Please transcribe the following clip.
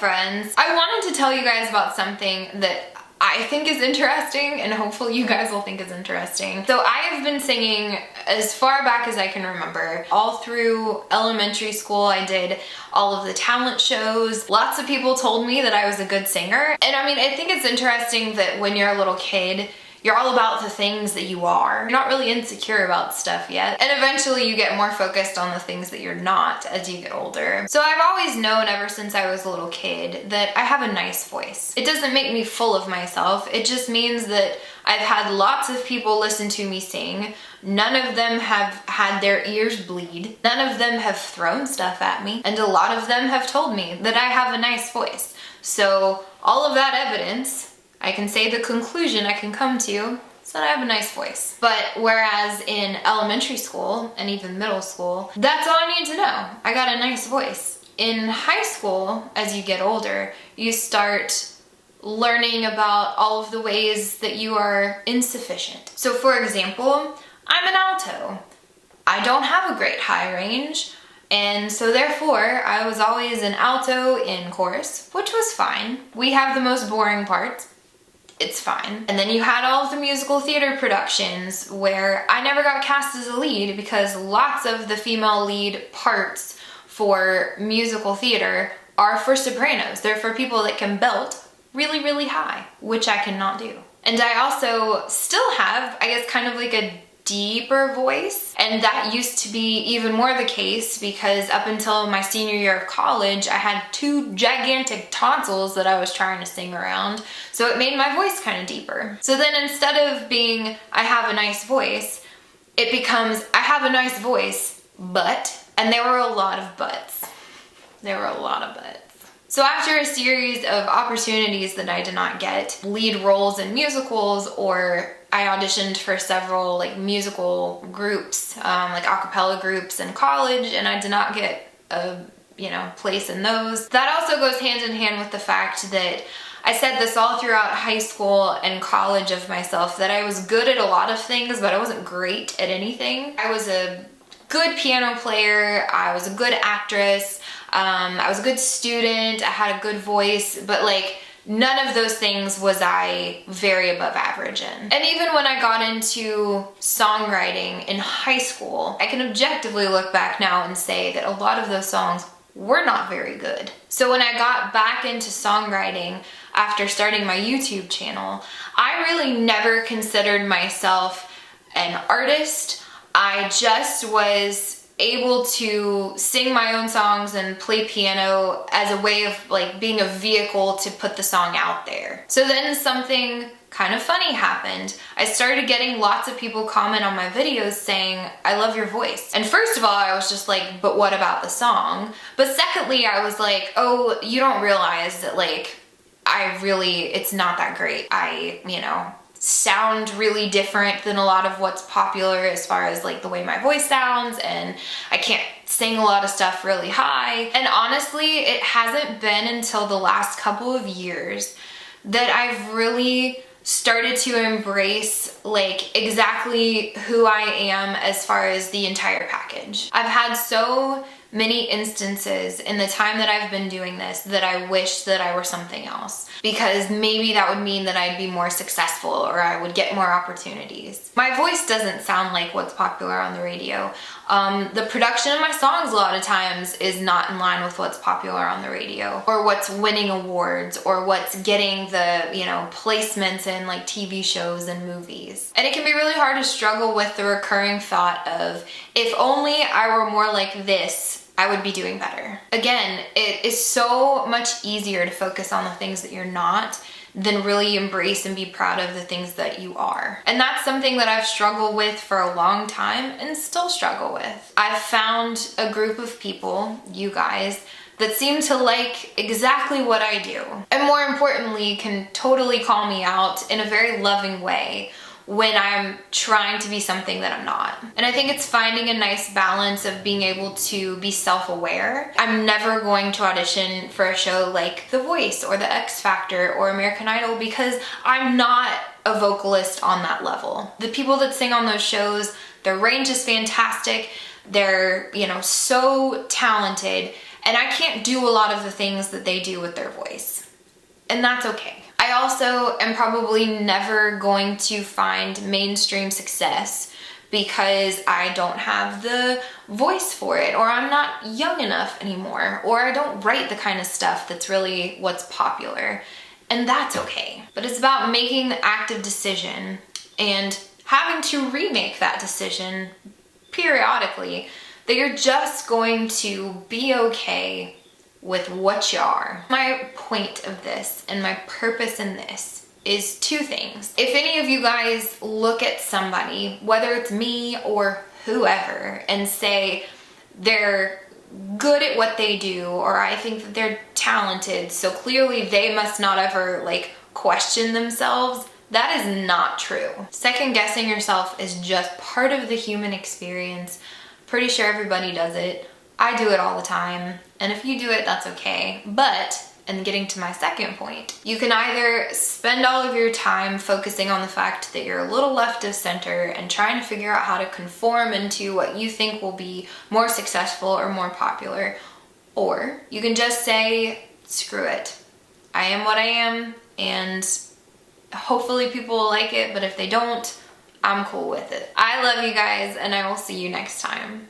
friends? I wanted to tell you guys about something that I think is interesting, and hopefully you guys will think is interesting. So I have been singing as far back as I can remember. All through elementary school, I did all of the talent shows. Lots of people told me that I was a good singer. And I mean, I think it's interesting that when you're a little kid, you're all about the things that you are. You're not really insecure about stuff yet. And eventually you get more focused on the things that you're not as you get older. So I've always known ever since I was a little kid that I have a nice voice. It doesn't make me full of myself. It just means that I've had lots of people listen to me sing. None of them have had their ears bleed. None of them have thrown stuff at me. And a lot of them have told me that I have a nice voice. So all of that evidence, I can say the conclusion I can come to is that I have a nice voice. But whereas in elementary school and even middle school, that's all I need to know. I got a nice voice. In high school, as you get older, you start learning about all of the ways that you are insufficient. So for example, I'm an alto. I don't have a great high range. And so therefore, I was always an alto in chorus, which was fine. We have the most boring parts. It's fine. And then you had all of the musical theater productions where I never got cast as a lead because lots of the female lead parts for musical theater are for sopranos. They're for people that can belt really, really high, which I cannot do. And I also still have, I guess, kind of like a deeper voice, and that used to be even more the case because up until my senior year of college I had 2 gigantic tonsils that I was trying to sing around, so it made my voice kind of deeper. So then instead of being I have a nice voice, it becomes I have a nice voice, but, and there were a lot of buts. There were a lot of buts. So after a series of opportunities that I did not get, lead roles in musicals, or I auditioned for several like musical groups, like a cappella groups in college, and I did not get a place in those. That also goes hand in hand with the fact that I said this all throughout high school and college of myself, that I was good at a lot of things, but I wasn't great at anything. I was a good piano player, I was a good actress, I was a good student, I had a good voice, but like none of those things was I very above average in. And even when I got into songwriting in high school, I can objectively look back now and say that a lot of those songs were not very good. So when I got back into songwriting after starting my YouTube channel, I really never considered myself an artist. I just was able to sing my own songs and play piano as a way of like being a vehicle to put the song out there. So then something kind of funny happened. I started getting lots of people comment on my videos saying, I love your voice. And first of all, I was just like, but what about the song? But secondly, I was like, oh, you don't realize that like, it's not that great. I sound really different than a lot of what's popular as far as like the way my voice sounds, and I can't sing a lot of stuff really high. And honestly, it hasn't been until the last couple of years that I've really started to embrace like exactly who I am as far as the entire package. I've had so many instances in the time that I've been doing this that I wish that I were something else, because maybe that would mean that I'd be more successful or I would get more opportunities. My voice doesn't sound like what's popular on the radio. The production of my songs a lot of times is not in line with what's popular on the radio, or what's winning awards, or what's getting the, placements in like TV shows and movies. And it can be really hard to struggle with the recurring thought of, if only I were more like this, I would be doing better. Again, it is so much easier to focus on the things that you're not than really embrace and be proud of the things that you are. And that's something that I've struggled with for a long time and still struggle with. I've found a group of people, you guys, that seem to like exactly what I do. And more importantly, can totally call me out in a very loving way when I'm trying to be something that I'm not. And I think it's finding a nice balance of being able to be self-aware. I'm never going to audition for a show like The Voice or The X Factor or American Idol because I'm not a vocalist on that level. The people that sing on those shows, their range is fantastic. They're, so talented. and I can't do a lot of the things that they do with their voice. And that's okay. I also am probably never going to find mainstream success because I don't have the voice for it, or I'm not young enough anymore, or I don't write the kind of stuff that's really what's popular. And that's okay. But it's about making the active decision and having to remake that decision periodically, that you're just going to be okay with what you are. My point of this and my purpose in this is two things. If any of you guys look at somebody, whether it's me or whoever, and say they're good at what they do, or I think that they're talented, so clearly they must not ever like question themselves, that is not true. Second guessing yourself is just part of the human experience. Pretty sure everybody does it. I do it all the time, and if you do it, that's okay. But, and getting to my second point, you can either spend all of your time focusing on the fact that you're a little left of center and trying to figure out how to conform into what you think will be more successful or more popular, or you can just say, screw it. I am what I am, and hopefully people will like it, but if they don't, I'm cool with it. I love you guys, and I will see you next time.